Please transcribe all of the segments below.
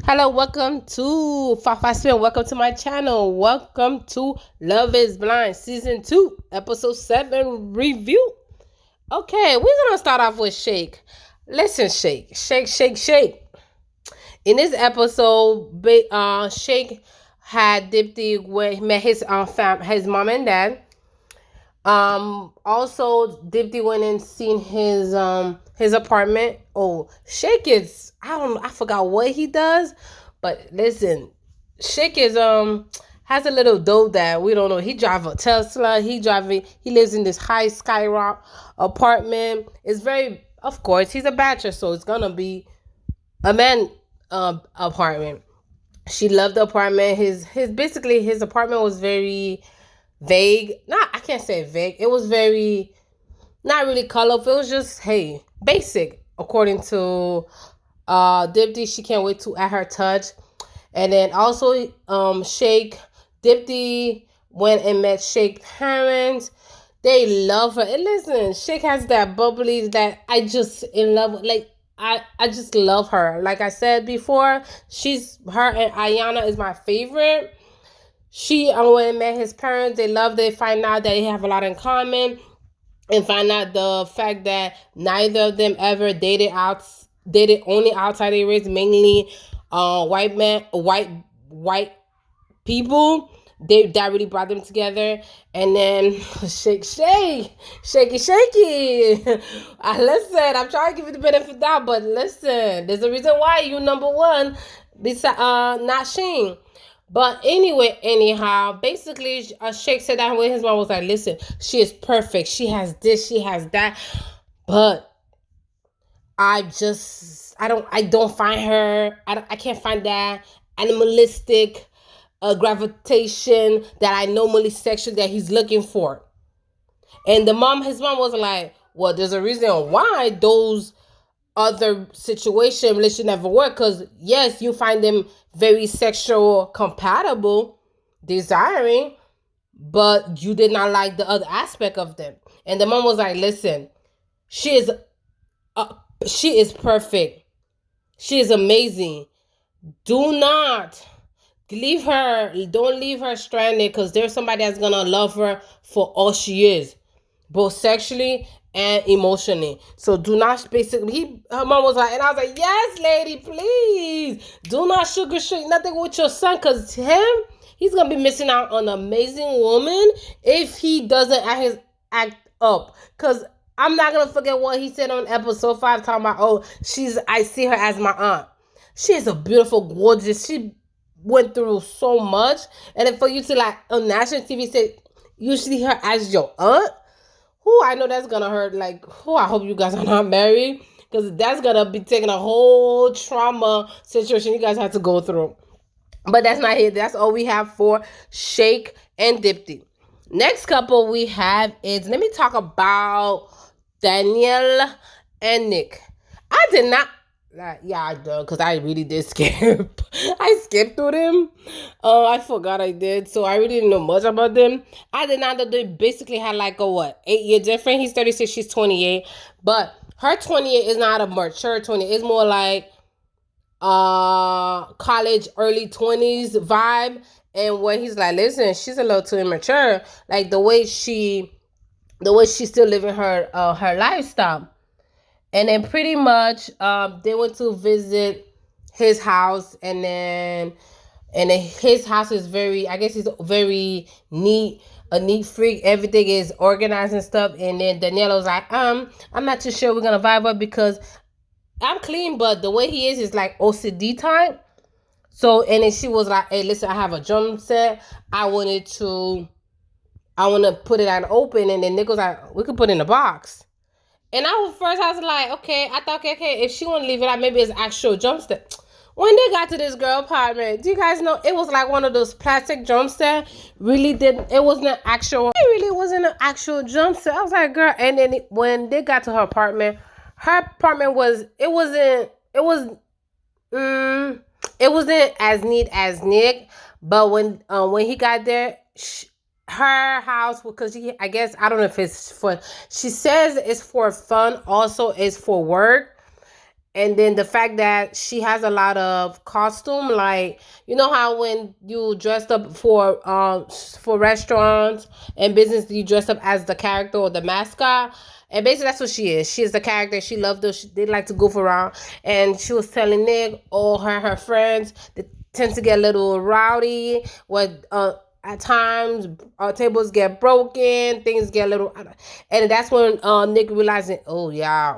Hello, welcome to Fafa Spin. Welcome to my channel. Welcome to Love is Blind Season 2, Episode 7 review. Okay, we're gonna start off with Shake. Listen, Shake. In this episode, Shake had Dipti when he met his mom and dad. Also Dipti went and seen his apartment. Oh, Shake is I forgot what he does, but listen, Shake is has a little dope that we don't know. He drive a Tesla. He lives in this high skyrock apartment. It's very, of course, he's a bachelor, so it's gonna be a man apartment. She loved the apartment. His apartment was very vague. Not, I can't say vague. It was very not really colorful. It was just, hey, basic according to Dipti. She can't wait to add her touch. And then also Shake, Dipti went and met Shake's parents. They love her. And listen, Shake has that bubbly that I just in love with. Like, I just love her. Like I said before, her and Ayanna is my favorite. She went and met his parents. They find out that they have a lot in common, and find out the fact that neither of them ever dated only outside their race, mainly white people. That really brought them together. And then shaky. Listen, I'm trying to give you the benefit of the doubt, but listen, there's a reason why you number one, besides not Shane. But anyhow, basically, Shake said that when his mom was like, listen, she is perfect. She has this, she has that. But I don't find her, I can't find that animalistic gravitation that I normally sexual that he's looking for. And his mom was like, well, there's a reason why those other situation relationship never work, because yes, you find them very sexual compatible, desiring, but you did not like the other aspect of them. And the mom was like, listen, she is perfect, she is amazing, don't leave her stranded, because there's somebody that's gonna love her for all she is, both sexually and emotionally. So do not, basically, her mom was like, and I was like, yes, lady, please do not sugarcoat nothing with your son, because he's gonna be missing out on an amazing woman if he doesn't act up. Because I'm not gonna forget what he said on episode 5, talking about, I see her as my aunt. She is a beautiful, gorgeous, she went through so much, and then for you to, like, on national TV say you see her as your aunt, I know that's gonna hurt. Like, I hope you guys are not married, because that's gonna be taking a whole trauma situation you guys have to go through. But that's not it. That's all we have for Shake and Dipti. Next couple we have is, let me talk about Danielle and Nick. I did not, I do, because I really did skip. I skipped through them. I forgot I did, so I really didn't know much about them. I did not know they basically had like a 8-year difference. He's 36, she's 28, but her 28 is not a mature 20. It's more like college, early 20s vibe. And when he's like, listen, she's a little too immature, like the way she's still living her lifestyle. And then pretty much they went to visit his house, and then his house is very, I guess he's very neat, a neat freak. Everything is organized and stuff. And then Danielle was like, I'm not too sure we're gonna vibe up, because I'm clean, but the way he is like OCD type. So, and then she was like, hey, listen, I have a drum set. I want to put it out open. And then Nick was like, we could put it in a box. And I was like, okay, I thought, okay, if she want to leave it out, maybe it's actual drumstick. When they got to this girl apartment, do you guys know it was like one of those plastic drumsticks? It wasn't an actual drumstick. I was like, girl. And then when they got to her apartment it wasn't as neat as Nick. But when he got there, her house, because I guess, I don't know if it's for, she says it's for fun, also it's for work. And then the fact that she has a lot of costume, like you know how when you dressed up for restaurants and business, you dress up as the character or the mascot. And basically that's what she is. She is the character. She loved those. They like to goof around. And she was telling Nick, all her friends, that tends to get a little rowdy. What at times tables get broken, things get a little, and that's when Nick realizing, oh yeah,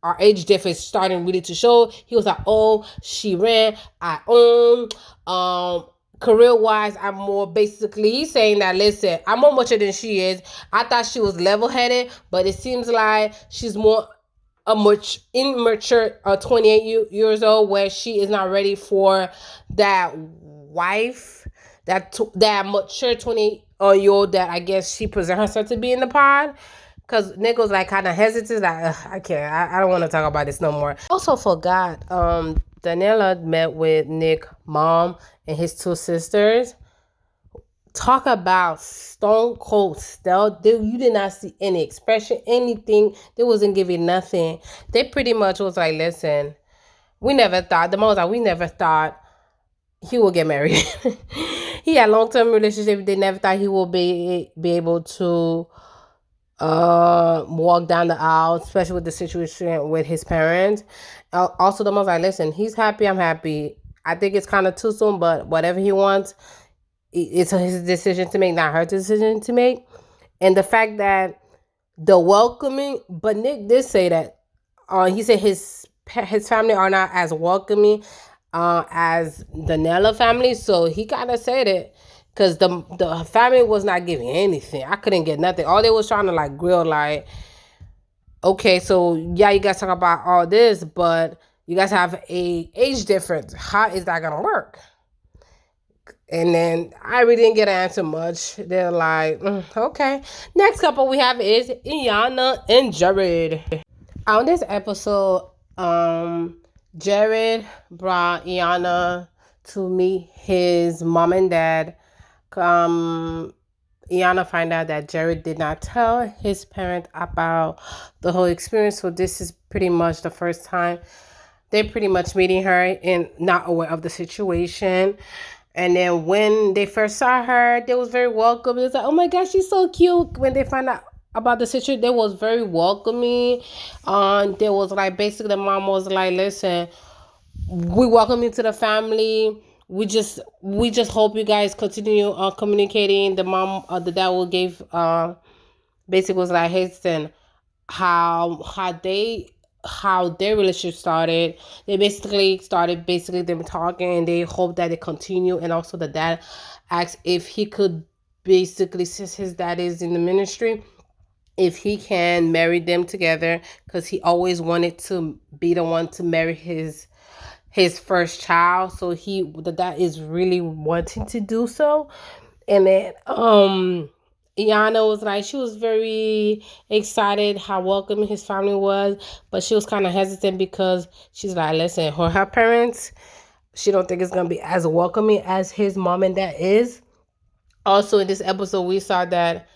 our age difference starting really to show. He was like, oh, she ran, I own. Career wise, I'm more basically, he's saying that, listen, I'm more mature than she is. I thought she was level headed, but it seems like she's more a much immature 28 years old, where she is not ready for that wife, that mature 20 year old that I guess she present herself to be in the pod. Cause Nick was like kind of hesitant, like I can't, I don't want to talk about this no more. Also forgot, Daniela met with Nick mom and his two sisters. Talk about stone cold stealth. You did not see any expression, anything. They wasn't giving nothing. They pretty much was like, listen, we never thought, the most like, we never thought he will get married. He had long-term relationship. They never thought he will be able to walk down the aisle, especially with the situation with his parents. Also, the most like, listen, he's happy, I'm happy. I think it's kind of too soon, but whatever he wants, it's his decision to make, not her decision to make. And the fact that the welcoming, but Nick did say that he said his family are not as welcoming as the Nella family. So he kind of said it, because the family was not giving anything. I couldn't get nothing. All they was trying to like grill, like, okay, so yeah, you guys talk about all this, but you guys have a age difference. How is that gonna work? And then I really didn't get an answer much. They're like, okay. Next couple we have is Ayanna and Jared. On this episode, Jared brought Ayanna to meet his mom and dad. Ayanna find out that Jared did not tell his parents about the whole experience. So this is pretty much the first time they're pretty much meeting her and not aware of the situation. And then when they first saw her, they was very welcome. It was like, oh my gosh, she's so cute. When they find out about the situation, they was very welcoming. There was like, basically the mom was like, listen, we welcome you to the family. We just hope you guys continue communicating. The mom, the dad will give basically was like, hey, listen, how their relationship started. They basically started them talking, and they hope that they continue. And also the dad asked if he could basically, since his dad is in the ministry, if he can marry them together, because he always wanted to be the one to marry his first child. So the dad is really wanting to do so. And then Ayanna was like, she was very excited how welcoming his family was, but she was kind of hesitant because she's like, listen, her parents, she don't think it's going to be as welcoming as his mom and dad is. Also, in this episode, we saw that,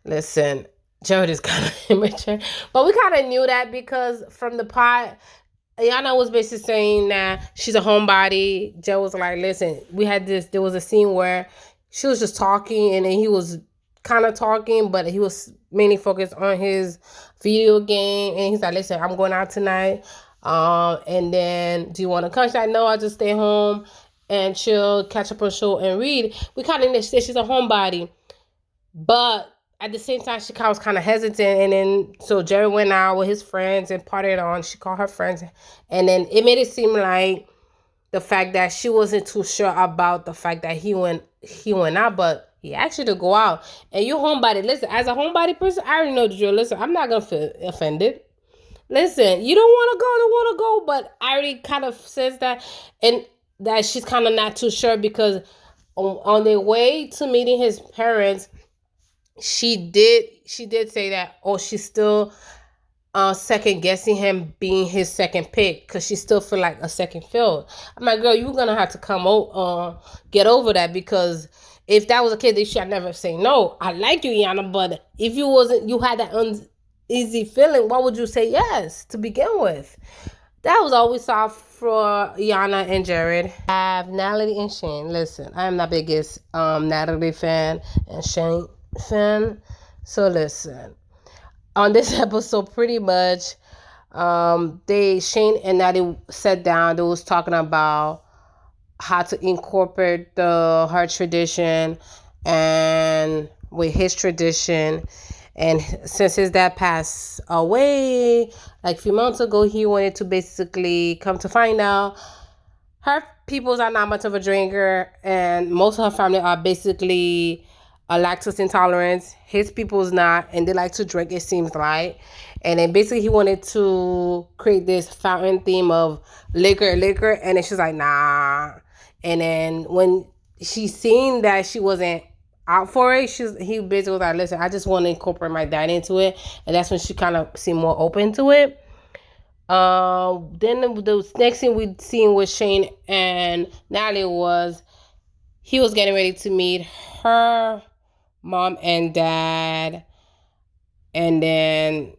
listen, Jared is kind of immature, but we kind of knew that because from the pot, Ayanna was basically saying that she's a homebody. Jared was like, listen, there was a scene where she was just talking, and then he was kind of talking, but he was mainly focused on his video game. And he's like, listen, I'm going out tonight. And then, do you want to come? She's like, no, I'll just stay home and chill, catch up on show and read. We kind of understand she's a homebody, but at the same time, she was kind of hesitant. And then, so Jerry went out with his friends and partied on. She called her friends. And then it made it seem like the fact that she wasn't too sure about the fact that he went out, but he asked you to go out. And you're homebody. Listen, as a homebody person, I already know the drill. Listen, I'm not going to feel offended. Listen, you don't want to go, but I already kind of says that. And that she's kind of not too sure, because on their way to meeting his parents, she did say that, she's still second guessing him being his second pick, because she still feel like a second field. I'm like, girl, you're gonna have to get over that, because if that was a kid, they should never say no. I like you, Ayanna, but if you had that uneasy feeling, why would you say yes to begin with? That was all we saw for Ayanna and Jared. I have Natalie and Shane. Listen, I am the biggest Natalie fan and Shane fan. So listen, on this episode, pretty much, Shane and Natalie sat down. They was talking about how to incorporate her tradition and with his tradition. And since his dad passed away like a few months ago, he wanted to basically come to find out her peoples are not much of a drinker, and most of her family are basically lactose intolerant. His people's not, and they like to drink, it seems like. And then basically he wanted to create this fountain theme of liquor, and then she's like, nah. And then when she seen that she wasn't out for it, he basically was like, listen, I just want to incorporate my dad into it. And that's when she kind of seemed more open to it. Then the next thing we seen with Shane and Natalie was he was getting ready to meet her mom and dad, and then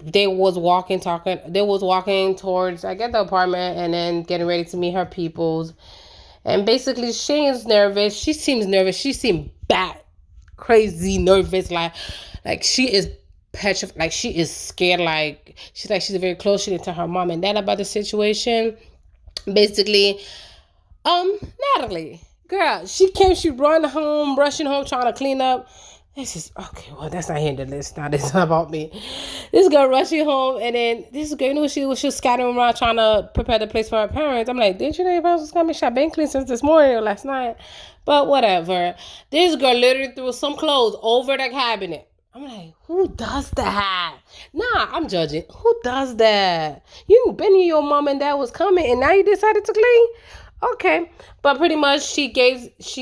they was walking towards, I guess, the apartment, and then getting ready to meet her peoples. And basically Shane's nervous. She seems nervous. She seemed bad, crazy nervous, like she is petrified, like she is scared, like she's very close. She didn't tell her mom and dad about the situation. Basically, Natalie, girl, she rushing home, trying to clean up. This is okay. Well, that's not here in the list. Now, this is not about me. This girl rushing home, and then this girl, she was scattering around trying to prepare the place for her parents. I'm like, didn't you know your parents was coming? She's been clean since this morning or last night. But whatever. This girl literally threw some clothes over the cabinet. I'm like, who does that? Nah, I'm judging. Who does that? You been here, your mom and dad was coming, and now you decided to clean? Okay, but pretty much she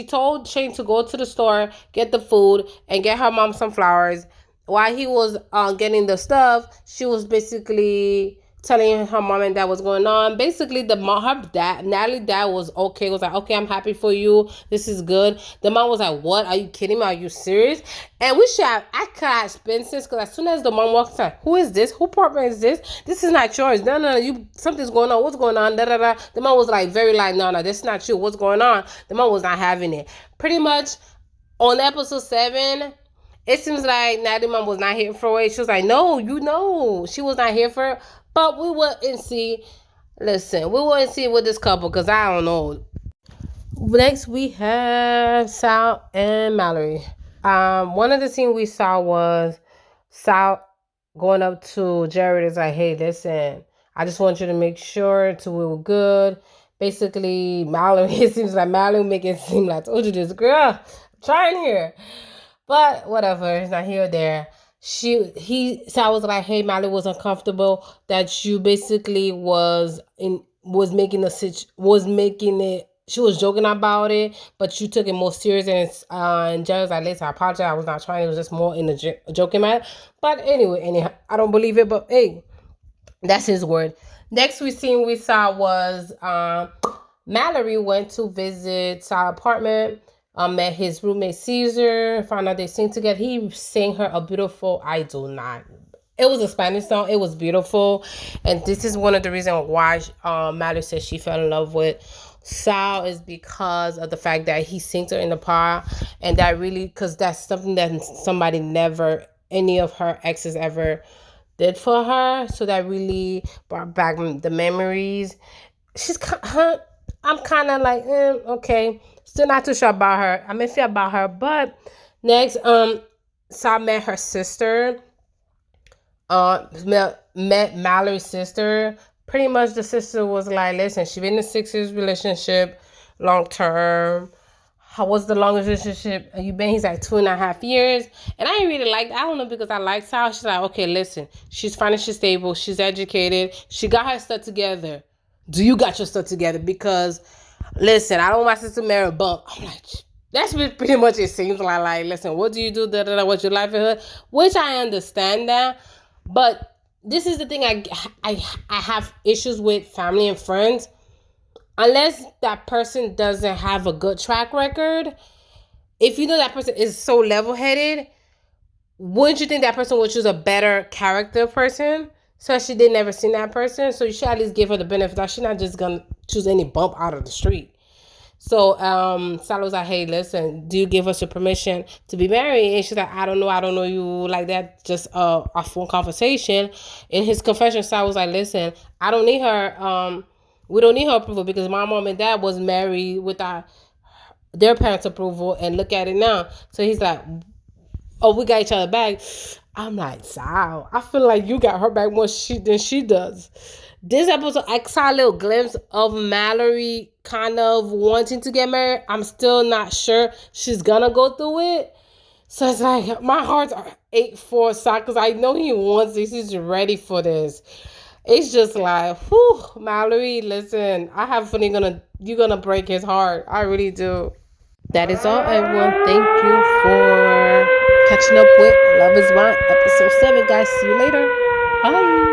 told Shane to go to the store, get the food, and get her mom some flowers. While he was getting the stuff, she was basically telling her mom and dad what's going on. Basically, Natalie's dad was okay. Was like, okay, I'm happy for you. This is good. The mom was like, what? Are you kidding me? Are you serious? And I could have been since, because as soon as the mom walked in, who is this? Who apartment is this? This is not yours. No, something's going on. What's going on? Da, da, da. The mom was like, very like, no, this is not you. What's going on? The mom was not having it. Pretty much on episode 7, it seems like Natalie's mom was not here for it. She was like, no, she was not here for it. But we will and see. Listen, we will and see with this couple, because I don't know. Next, we have Sal and Mallory. One of the scenes we saw was Sal going up to Jared. Is like, hey, listen, I just want you to make sure we were good. Basically, Mallory, it seems like Mallory making it seem like, I told you this, girl, I'm trying here. But whatever, it's not here or there. Sal was like, hey, Mallory was uncomfortable that you basically was making it. She was joking about it, but you took it more serious. And Jerry was like, listen, I apologize. I was not trying. It was just more in the joking matter. But anyway, I don't believe it. But hey, that's his word. Next we saw was Mallory went to visit Sal's apartment. Met his roommate Caesar, found out they sing together. He sang her a beautiful I Do Not. It was a Spanish song. It was beautiful. And this is one of the reasons why Mallory said she fell in love with Sal, is because of the fact that he sings her in the part. And that really, because that's something that any of her exes ever did for her. So that really brought back the memories. I'm kind of like, okay. Still not too sure about her. I'm iffy about her. But next, Sal met her sister. Met Mallory's sister. Pretty much the sister was like, listen, she been in a 6 years relationship, long term. How was the longest relationship you been? He's like 2.5 years. And I really I don't know, because I like Sal. She's like, okay, listen, she's financially stable. She's educated. She got her stuff together. Do you got your stuff together? Because listen, I don't want my sister to marry a bump. I'm like, that's pretty much it seems like, listen, what do you do? What's your livelihood? Which I understand that. But this is the thing I have issues with family and friends. Unless that person doesn't have a good track record, if you know that person is so level-headed, wouldn't you think that person would choose a better character person? So she did never seen that person. So you should at least give her the benefit that she's not just gonna choose any bump out of the street. So Sal was like, hey, listen, do you give us your permission to be married? And she's like, I don't know you like that. Just a phone conversation. In his confession, Sal was like, listen, I don't need her. We don't need her approval because my mom and dad was married without their parents' approval, and look at it now. So he's like, oh, we got each other back. I'm like, Sal, I feel like you got her back more than she does. This episode, I saw a little glimpse of Mallory kind of wanting to get married. I'm still not sure she's gonna go through it. So it's like my heart's 8 for Sal because I know he wants this. He's ready for this. It's just like, whew, Mallory, listen, I have a feeling you're gonna break his heart. I really do. That is all, everyone. Thank you for catching up with Love is Blind, episode 7, guys. See you later. Bye.